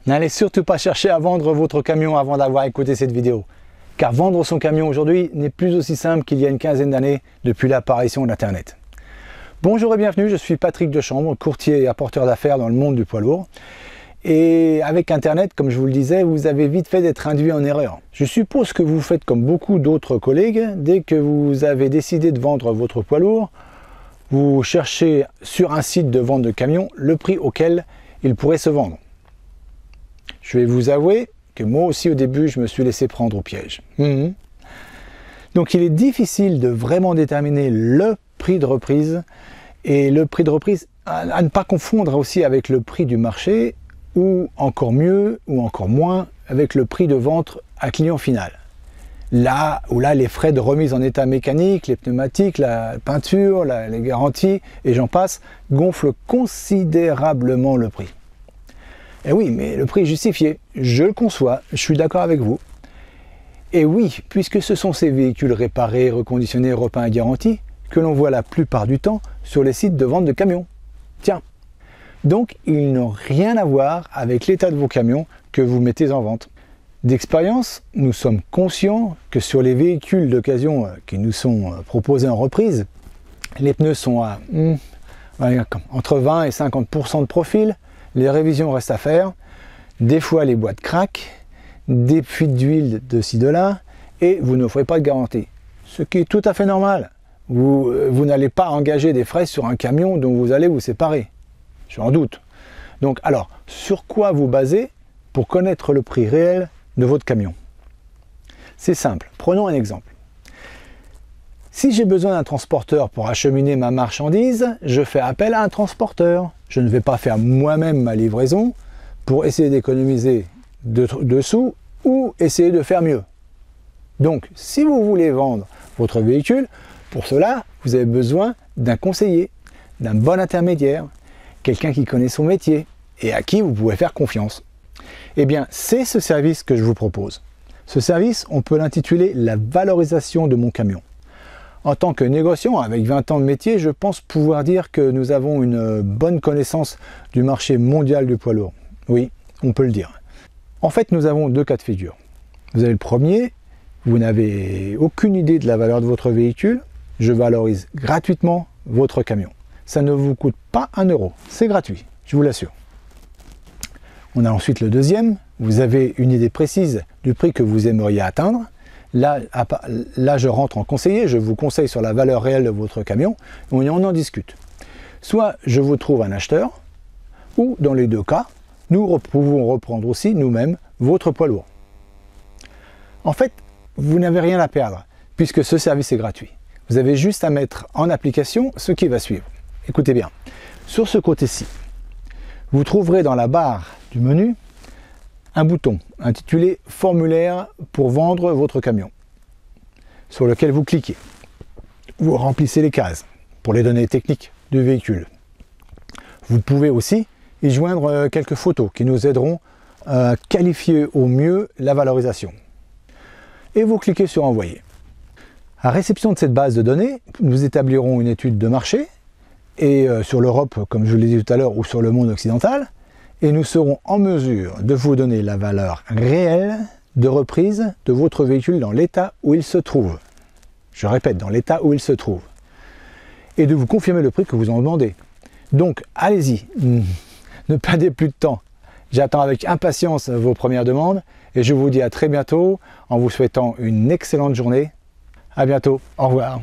N'allez surtout pas chercher à vendre votre camion avant d'avoir écouté cette vidéo, car vendre son camion aujourd'hui n'est plus aussi simple qu'il y a une quinzaine d'années depuis l'apparition d'Internet. Bonjour et bienvenue, je suis Patrick Dechambre, courtier et apporteur d'affaires dans le monde du poids lourd. Et avec Internet, comme je vous le disais, vous avez vite fait d'être induit en erreur. Je suppose que vous faites comme beaucoup d'autres collègues, dès que vous avez décidé de vendre votre poids lourd, vous cherchez sur un site de vente de camions le prix auquel il pourrait se vendre. Je vais vous avouer que moi aussi au début je me suis laissé prendre au piège. Donc il est difficile de vraiment déterminer le prix de reprise, et le prix de reprise à ne pas confondre aussi avec le prix du marché, ou encore mieux ou encore moins avec le prix de vente à client final. Là les frais de remise en état mécanique, les pneumatiques, la peinture, les garanties et j'en passe gonflent considérablement le prix. Et oui, mais le prix est justifié, je le conçois, je suis d'accord avec vous. Et oui, puisque ce sont ces véhicules réparés, reconditionnés, repeints et garantis que l'on voit la plupart du temps sur les sites de vente de camions. Tiens, donc ils n'ont rien à voir avec l'état de vos camions que vous mettez en vente. D'expérience, nous sommes conscients que sur les véhicules d'occasion qui nous sont proposés en reprise, les pneus sont à entre 20 et 50% de profil, les révisions restent à faire, des fois les boîtes craquent, des fuites d'huile de ci de là, et vous n'offrez pas de garantie. Ce qui est tout à fait normal. Vous n'allez pas engager des frais sur un camion dont vous allez vous séparer. J'en doute. Donc alors, sur quoi vous basez pour connaître le prix réel de votre camion? C'est simple, prenons un exemple. Si j'ai besoin d'un transporteur pour acheminer ma marchandise, je fais appel à un transporteur. Je ne vais pas faire moi-même ma livraison pour essayer d'économiser de sous ou essayer de faire mieux. Donc, si vous voulez vendre votre véhicule, pour cela, vous avez besoin d'un conseiller, d'un bon intermédiaire, quelqu'un qui connaît son métier et à qui vous pouvez faire confiance. Eh bien, c'est ce service que je vous propose. Ce service, on peut l'intituler la valorisation de mon camion. En tant que négociant avec 20 ans de métier, je pense pouvoir dire que nous avons une bonne connaissance du marché mondial du poids lourd. Oui, on peut le dire. En fait, nous avons deux cas de figure. Vous avez le premier, vous n'avez aucune idée de la valeur de votre véhicule, je valorise gratuitement votre camion. Ça ne vous coûte pas 1 euro, c'est gratuit, je vous l'assure. On a ensuite le deuxième, vous avez une idée précise du prix que vous aimeriez atteindre. Là, je rentre en conseiller, je vous conseille sur la valeur réelle de votre camion, et on en discute. Soit je vous trouve un acheteur, ou dans les deux cas, nous pouvons reprendre aussi nous-mêmes votre poids lourd. En fait, vous n'avez rien à perdre, puisque ce service est gratuit. Vous avez juste à mettre en application ce qui va suivre. Écoutez bien, sur ce côté-ci, vous trouverez dans la barre du menu un bouton intitulé « Formulaire pour vendre votre camion » sur lequel vous cliquez. Vous remplissez les cases pour les données techniques du véhicule. Vous pouvez aussi y joindre quelques photos qui nous aideront à qualifier au mieux la valorisation. Et vous cliquez sur « Envoyer ». À réception de cette base de données, nous établirons une étude de marché et sur l'Europe, comme je l'ai dit tout à l'heure, ou sur le monde occidental, et nous serons en mesure de vous donner la valeur réelle de reprise de votre véhicule dans l'état où il se trouve. Je répète, dans l'état où il se trouve. Et de vous confirmer le prix que vous en demandez. Donc, allez-y, ne perdez plus de temps. J'attends avec impatience vos premières demandes et je vous dis à très bientôt en vous souhaitant une excellente journée. À bientôt, au revoir.